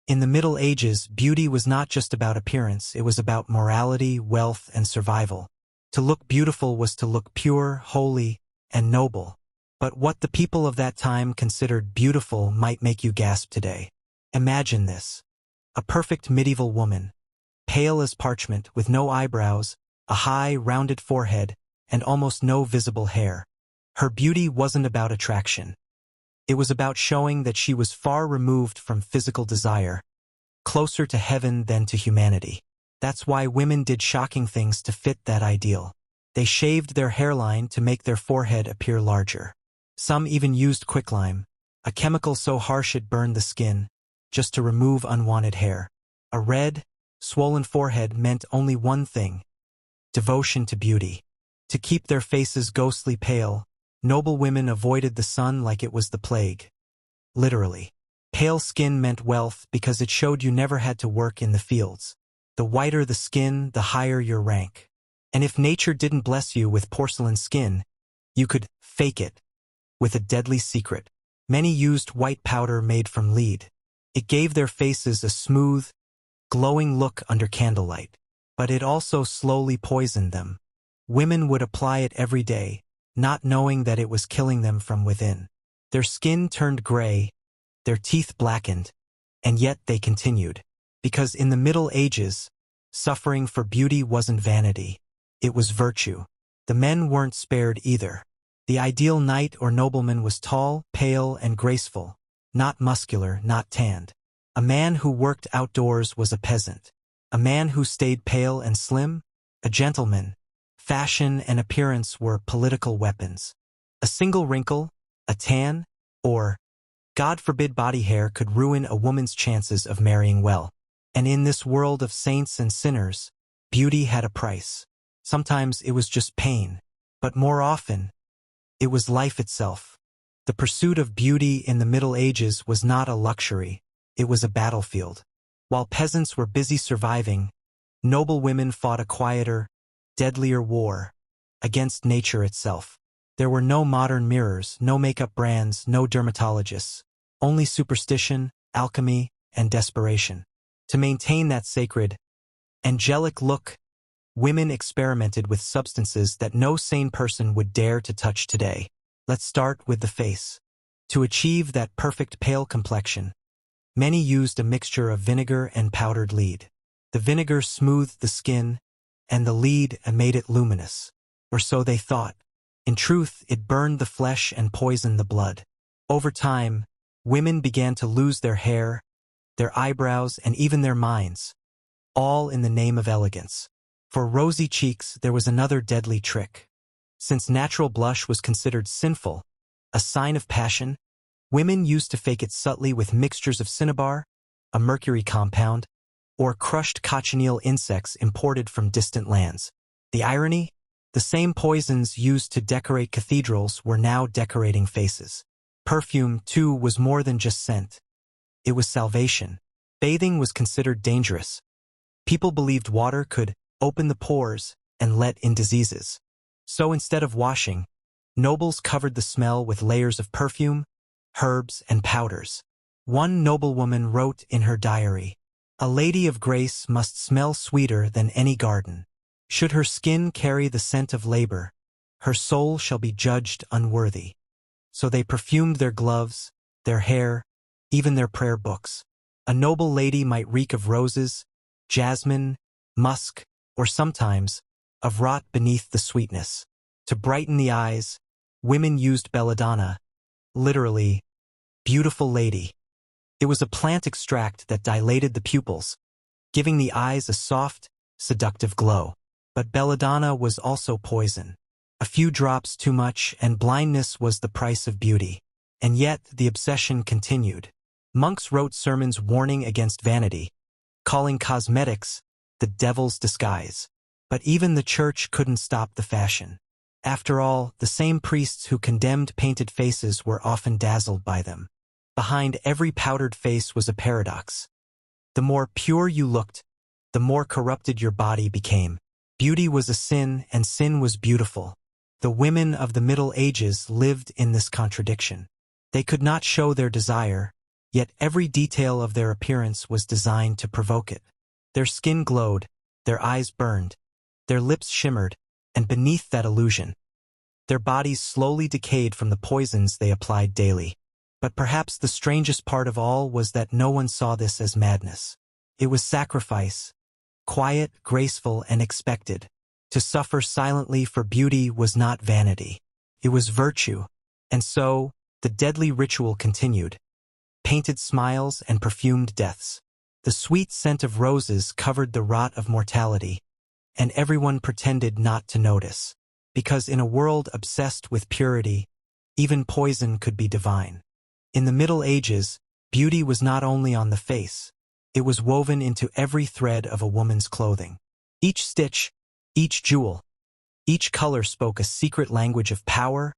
In the Middle Ages, beauty was not just about appearance, it was about morality, wealth, and survival. To look beautiful was to look pure, holy, and noble. But what the people of that time considered beautiful might make you gasp today. Imagine this. A perfect medieval woman, pale as parchment, with no eyebrows, a high, rounded forehead, and almost no visible hair. Her beauty wasn't about attraction. It was about showing that she was far removed from physical desire, closer to heaven than to humanity. That's why women did shocking things to fit that ideal. They shaved their hairline to make their forehead appear larger. Some even used quicklime, a chemical so harsh it burned the skin, just to remove unwanted hair. A red, swollen forehead meant only one thing: devotion to beauty. To keep their faces ghostly pale, noble women avoided the sun like it was the plague. Literally. Pale skin meant wealth because it showed you never had to work in the fields. The whiter the skin, the higher your rank. And if nature didn't bless you with porcelain skin, you could fake it with a deadly secret. Many used white powder made from lead. It gave their faces a smooth, glowing look under candlelight. But it also slowly poisoned them. Women would apply it every day, not knowing that it was killing them from within. Their skin turned gray, their teeth blackened, and yet they continued. Because in the Middle Ages, suffering for beauty wasn't vanity, it was virtue. The men weren't spared either. The ideal knight or nobleman was tall, pale, and graceful, not muscular, not tanned. A man who worked outdoors was a peasant. A man who stayed pale and slim, a gentleman. Fashion and appearance were political weapons. A single wrinkle, a tan, or, God forbid, body hair could ruin a woman's chances of marrying well. And in this world of saints and sinners, beauty had a price. Sometimes it was just pain, but more often, it was life itself. The pursuit of beauty in the Middle Ages was not a luxury, it was a battlefield. While peasants were busy surviving, noble women fought a quieter, deadlier war against nature itself. There were no modern mirrors, no makeup brands, no dermatologists, only superstition, alchemy, and desperation. To maintain that sacred, angelic look, women experimented with substances that no sane person would dare to touch today. Let's start with the face. To achieve that perfect pale complexion, many used a mixture of vinegar and powdered lead. The vinegar smoothed the skin, and the lead made it luminous. Or so they thought. In truth, it burned the flesh and poisoned the blood. Over time, women began to lose their hair, their eyebrows, and even their minds, all in the name of elegance. For rosy cheeks, there was another deadly trick. Since natural blush was considered sinful, a sign of passion, women used to fake it subtly with mixtures of cinnabar, a mercury compound, or crushed cochineal insects imported from distant lands. The irony? The same poisons used to decorate cathedrals were now decorating faces. Perfume, too, was more than just scent. It was salvation. Bathing was considered dangerous. People believed water could open the pores and let in diseases. So instead of washing, nobles covered the smell with layers of perfume, herbs, and powders. One noblewoman wrote in her diary, "A lady of grace must smell sweeter than any garden. Should her skin carry the scent of labor, her soul shall be judged unworthy." So they perfumed their gloves, their hair, even their prayer books. A noble lady might reek of roses, jasmine, musk, or sometimes of rot beneath the sweetness. To brighten the eyes, women used belladonna, literally, beautiful lady. It was a plant extract that dilated the pupils, giving the eyes a soft, seductive glow. But belladonna was also poison. A few drops too much, and blindness was the price of beauty. And yet the obsession continued. Monks wrote sermons warning against vanity, calling cosmetics the devil's disguise. But even the church couldn't stop the fashion. After all, the same priests who condemned painted faces were often dazzled by them. Behind every powdered face was a paradox. The more pure you looked, the more corrupted your body became. Beauty was a sin, and sin was beautiful. The women of the Middle Ages lived in this contradiction. They could not show their desire, yet every detail of their appearance was designed to provoke it. Their skin glowed, their eyes burned, their lips shimmered, and beneath that illusion, their bodies slowly decayed from the poisons they applied daily. But perhaps the strangest part of all was that no one saw this as madness. It was sacrifice, quiet, graceful, and expected. To suffer silently for beauty was not vanity. It was virtue. And so, the deadly ritual continued. Painted smiles and perfumed deaths. The sweet scent of roses covered the rot of mortality, and everyone pretended not to notice. Because in a world obsessed with purity, even poison could be divine. In the Middle Ages, beauty was not only on the face, it was woven into every thread of a woman's clothing. Each stitch, each jewel, each color spoke a secret language of power,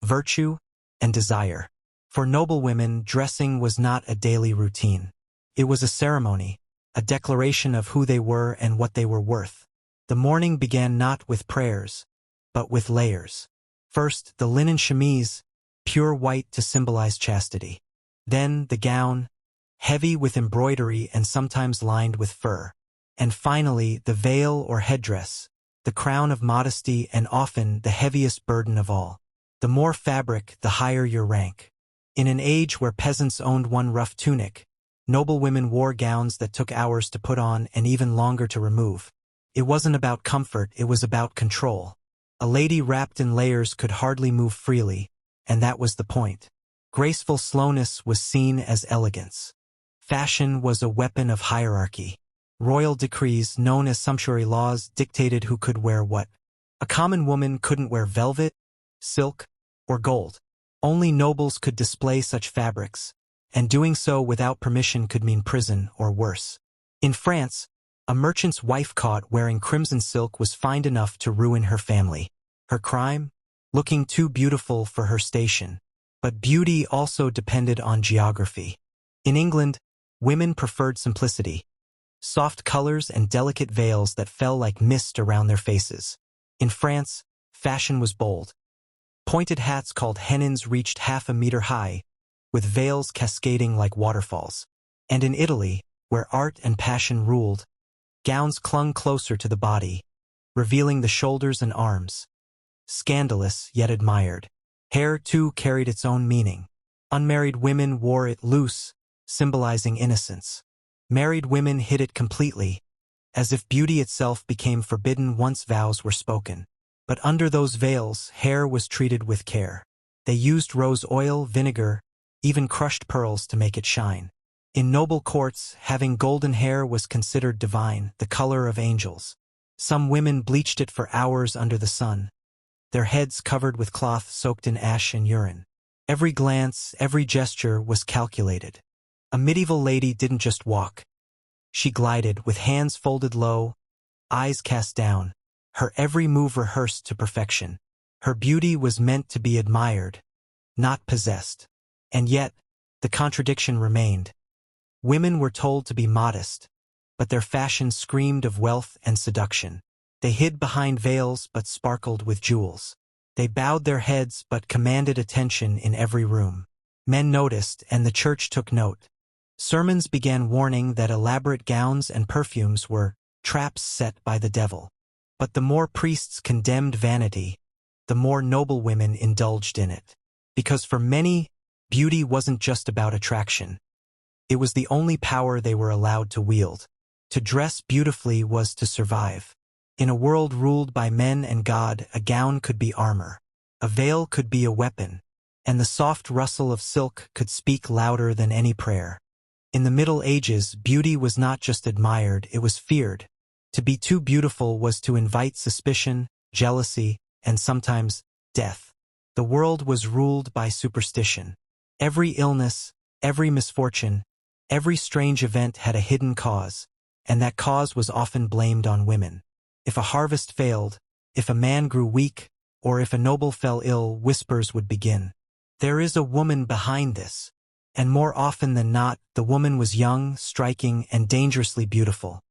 virtue, and desire. For noble women, dressing was not a daily routine. It was a ceremony, a declaration of who they were and what they were worth. The morning began not with prayers, but with layers. First, the linen chemise, pure white to symbolize chastity. Then, the gown, heavy with embroidery and sometimes lined with fur. And finally, the veil or headdress, the crown of modesty and often the heaviest burden of all. The more fabric, the higher your rank. In an age where peasants owned one rough tunic, noble women wore gowns that took hours to put on and even longer to remove. It wasn't about comfort, it was about control. A lady wrapped in layers could hardly move freely, and that was the point. Graceful slowness was seen as elegance. Fashion was a weapon of hierarchy. Royal decrees, known as sumptuary laws, dictated who could wear what. A common woman couldn't wear velvet, silk, or gold. Only nobles could display such fabrics, and doing so without permission could mean prison or worse. In France, a merchant's wife caught wearing crimson silk was fined enough to ruin her family. Her crime? Looking too beautiful for her station. But beauty also depended on geography. In England, women preferred simplicity. Soft colors and delicate veils that fell like mist around their faces. In France, fashion was bold. Pointed hats called hennins reached 1/2 meter high, with veils cascading like waterfalls. And in Italy, where art and passion ruled, gowns clung closer to the body, revealing the shoulders and arms. Scandalous, yet admired. Hair, too, carried its own meaning. Unmarried women wore it loose, symbolizing innocence. Married women hid it completely, as if beauty itself became forbidden once vows were spoken. But under those veils, hair was treated with care. They used rose oil, vinegar, even crushed pearls to make it shine. In noble courts, having golden hair was considered divine, the color of angels. Some women bleached it for hours under the sun, their heads covered with cloth soaked in ash and urine. Every glance, every gesture was calculated. A medieval lady didn't just walk. She glided, with hands folded low, eyes cast down, her every move rehearsed to perfection. Her beauty was meant to be admired, not possessed. And yet, the contradiction remained. Women were told to be modest, but their fashion screamed of wealth and seduction. They hid behind veils but sparkled with jewels. They bowed their heads but commanded attention in every room. Men noticed, and the church took note. Sermons began warning that elaborate gowns and perfumes were traps set by the devil. But the more priests condemned vanity, the more noble women indulged in it. Because for many, beauty wasn't just about attraction. It was the only power they were allowed to wield. To dress beautifully was to survive. In a world ruled by men and God, a gown could be armor. A veil could be a weapon. And the soft rustle of silk could speak louder than any prayer. In the Middle Ages, beauty was not just admired, it was feared. To be too beautiful was to invite suspicion, jealousy, and sometimes death. The world was ruled by superstition. Every illness, every misfortune, every strange event had a hidden cause, and that cause was often blamed on women. If a harvest failed, if a man grew weak, or if a noble fell ill, whispers would begin. There is a woman behind this. And more often than not, the woman was young, striking, and dangerously beautiful.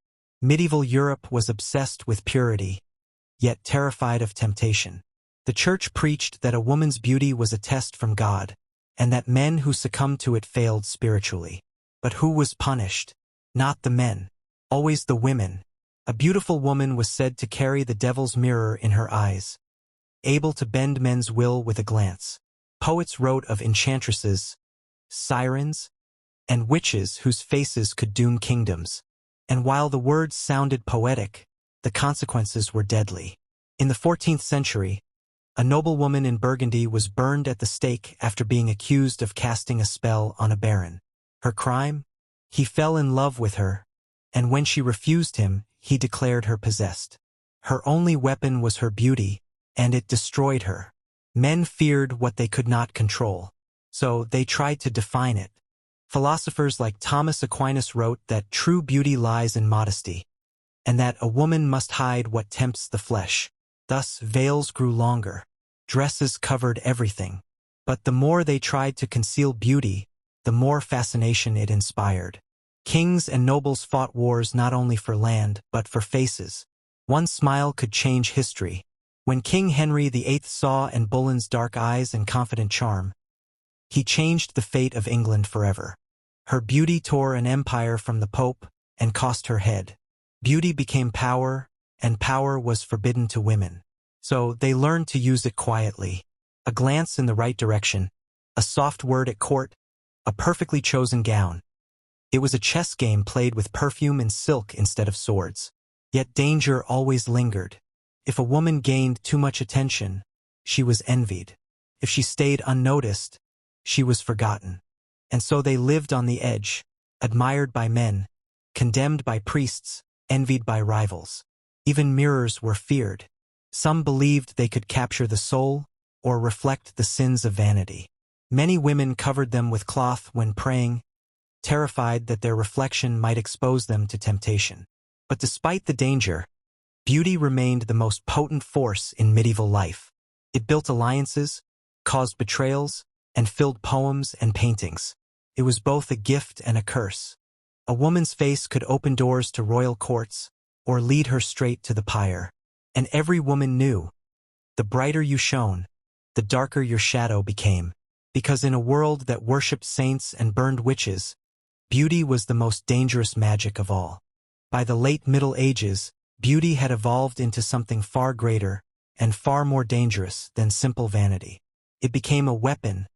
Medieval Europe was obsessed with purity, yet terrified of temptation. The church preached that a woman's beauty was a test from God, and that men who succumbed to it failed spiritually. But who was punished? Not the men. Always the women. A beautiful woman was said to carry the devil's mirror in her eyes, able to bend men's will with a glance. Poets wrote of enchantresses, sirens, and witches whose faces could doom kingdoms. And while the words sounded poetic, the consequences were deadly. In the 14th century, a noblewoman in Burgundy was burned at the stake after being accused of casting a spell on a baron. Her crime? He fell in love with her, and when she refused him, he declared her possessed. Her only weapon was her beauty, and it destroyed her. Men feared what they could not control, so they tried to define it. Philosophers like Thomas Aquinas wrote that true beauty lies in modesty, and that a woman must hide what tempts the flesh. Thus veils grew longer. Dresses covered everything. But the more they tried to conceal beauty, the more fascination it inspired. Kings and nobles fought wars not only for land, but for faces. One smile could change history. When King Henry VIII saw Anne Boleyn's dark eyes and confident charm, he changed the fate of England forever. Her beauty tore an empire from the Pope and cost her head. Beauty became power, and power was forbidden to women. So they learned to use it quietly. A glance in the right direction, a soft word at court, a perfectly chosen gown. It was a chess game played with perfume and silk instead of swords. Yet danger always lingered. If a woman gained too much attention, she was envied. If she stayed unnoticed, she was forgotten. And so they lived on the edge, admired by men, condemned by priests, envied by rivals. Even mirrors were feared. Some believed they could capture the soul or reflect the sins of vanity. Many women covered them with cloth when praying, terrified that their reflection might expose them to temptation. But despite the danger, beauty remained the most potent force in medieval life. It built alliances, caused betrayals, and filled poems and paintings. It was both a gift and a curse. A woman's face could open doors to royal courts, or lead her straight to the pyre. And every woman knew, the brighter you shone, the darker your shadow became. Because in a world that worshipped saints and burned witches, beauty was the most dangerous magic of all. By the late Middle Ages, beauty had evolved into something far greater and far more dangerous than simple vanity. It became a weapon,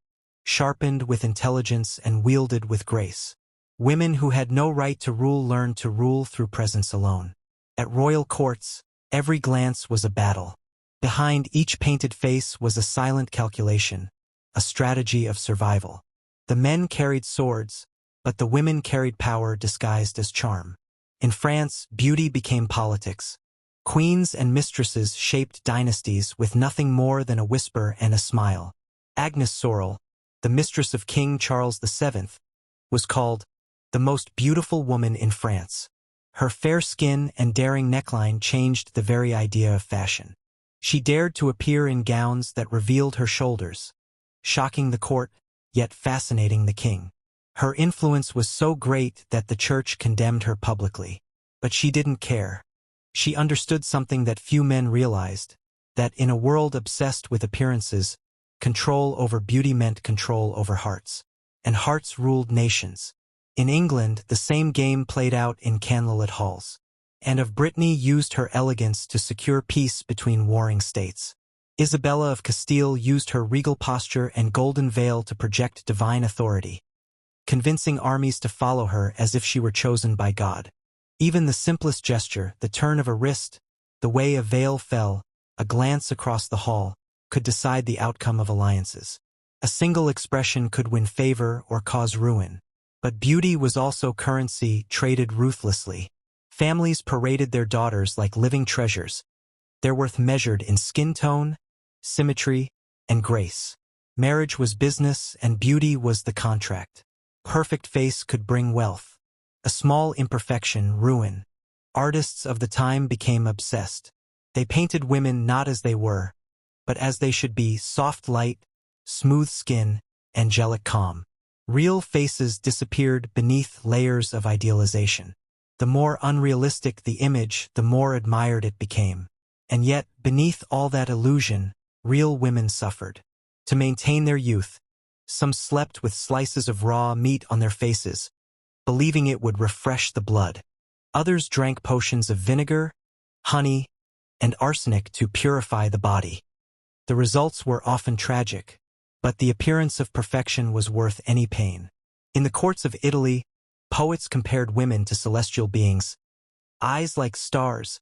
sharpened with intelligence and wielded with grace. Women who had no right to rule learned to rule through presence alone. At royal courts, every glance was a battle. Behind each painted face was a silent calculation, a strategy of survival. The men carried swords, but the women carried power disguised as charm. In France, beauty became politics. Queens and mistresses shaped dynasties with nothing more than a whisper and a smile. Agnes Sorel, the mistress of King Charles VII, was called the most beautiful woman in France. Her fair skin and daring neckline changed the very idea of fashion. She dared to appear in gowns that revealed her shoulders, shocking the court, yet fascinating the king. Her influence was so great that the church condemned her publicly. But she didn't care. She understood something that few men realized, that in a world obsessed with appearances, control over beauty meant control over hearts. And hearts ruled nations. In England, the same game played out in candlelit halls. Anne of Brittany used her elegance to secure peace between warring states. Isabella of Castile used her regal posture and golden veil to project divine authority, convincing armies to follow her as if she were chosen by God. Even the simplest gesture, the turn of a wrist, the way a veil fell, a glance across the hall, could decide the outcome of alliances. A single expression could win favor or cause ruin. But beauty was also currency traded ruthlessly. Families paraded their daughters like living treasures, their worth measured in skin tone, symmetry, and grace. Marriage was business and beauty was the contract. Perfect face could bring wealth. A small imperfection, ruin. Artists of the time became obsessed. They painted women not as they were, but as they should be: soft light, smooth skin, angelic calm. Real faces disappeared beneath layers of idealization. The more unrealistic the image, the more admired it became. And yet, beneath all that illusion, real women suffered. To maintain their youth, Some slept with slices of raw meat on their faces, believing it would refresh the blood. Others drank potions of vinegar, honey, and arsenic to purify the body. The results were often tragic, but the appearance of perfection was worth any pain. In the courts of Italy, poets compared women to celestial beings, eyes like stars,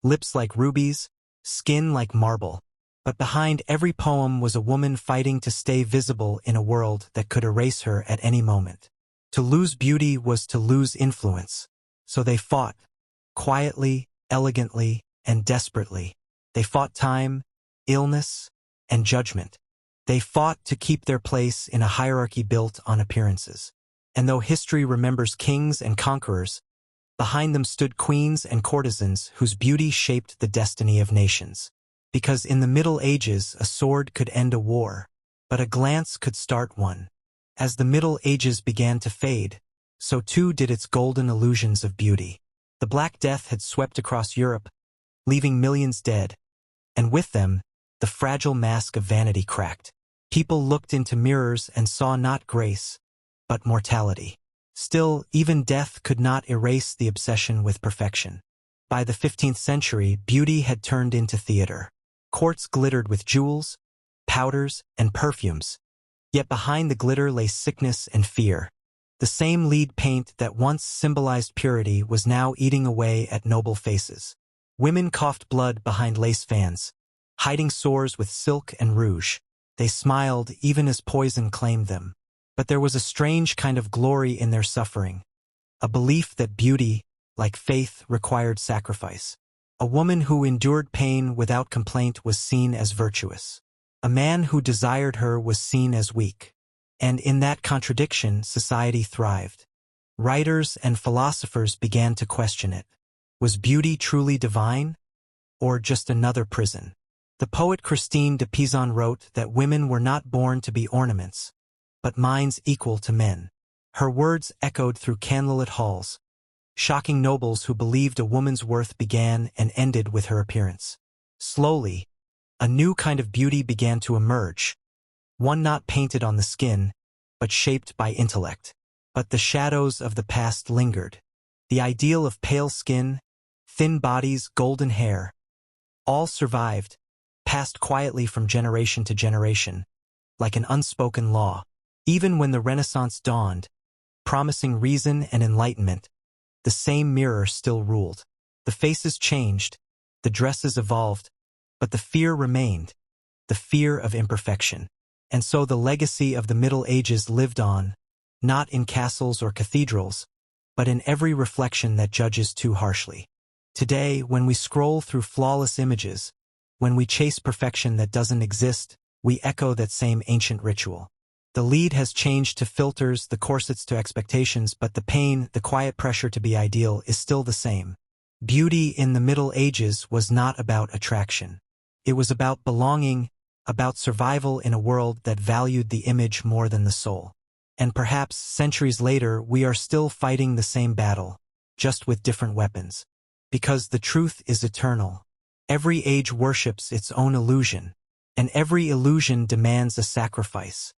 lips like rubies, skin like marble. But behind every poem was a woman fighting to stay visible in a world that could erase her at any moment. To lose beauty was to lose influence, so they fought, quietly, elegantly, and desperately. They fought time, illness, and judgment. They fought to keep their place in a hierarchy built on appearances. And though history remembers kings and conquerors, behind them stood queens and courtesans whose beauty shaped the destiny of nations. Because in the Middle Ages a sword could end a war, but a glance could start one. As the Middle Ages began to fade, so too did its golden illusions of beauty. The Black Death had swept across Europe, leaving millions dead, and with them, the fragile mask of vanity cracked. People looked into mirrors and saw not grace, but mortality. Still, even death could not erase the obsession with perfection. By the 15th century, beauty had turned into theater. Courts glittered with jewels, powders, and perfumes. Yet behind the glitter lay sickness and fear. The same lead paint that once symbolized purity was now eating away at noble faces. Women coughed blood behind lace fans, hiding sores with silk and rouge. They smiled even as poison claimed them. But there was a strange kind of glory in their suffering, a belief that beauty, like faith, required sacrifice. A woman who endured pain without complaint was seen as virtuous. A man who desired her was seen as weak. And in that contradiction, society thrived. Writers and philosophers began to question it. Was beauty truly divine, or just another prison? The poet Christine de Pizan wrote that women were not born to be ornaments, but minds equal to men. Her words echoed through candlelit halls, shocking nobles who believed a woman's worth began and ended with her appearance. Slowly, a new kind of beauty began to emerge, one not painted on the skin, but shaped by intellect. But the shadows of the past lingered. The ideal of pale skin, thin bodies, golden hair, all survived, passed quietly from generation to generation, like an unspoken law. Even when the Renaissance dawned, promising reason and enlightenment, the same mirror still ruled. The faces changed, the dresses evolved, but the fear remained, the fear of imperfection. And so the legacy of the Middle Ages lived on, not in castles or cathedrals, but in every reflection that judges too harshly. Today, when we scroll through flawless images, when we chase perfection that doesn't exist, we echo that same ancient ritual. The lead has changed to filters, the corsets to expectations, but the pain, the quiet pressure to be ideal is still the same. Beauty in the Middle Ages was not about attraction. It was about belonging, about survival in a world that valued the image more than the soul. And perhaps centuries later, we are still fighting the same battle, just with different weapons. Because the truth is eternal. Every age worships its own illusion, and every illusion demands a sacrifice.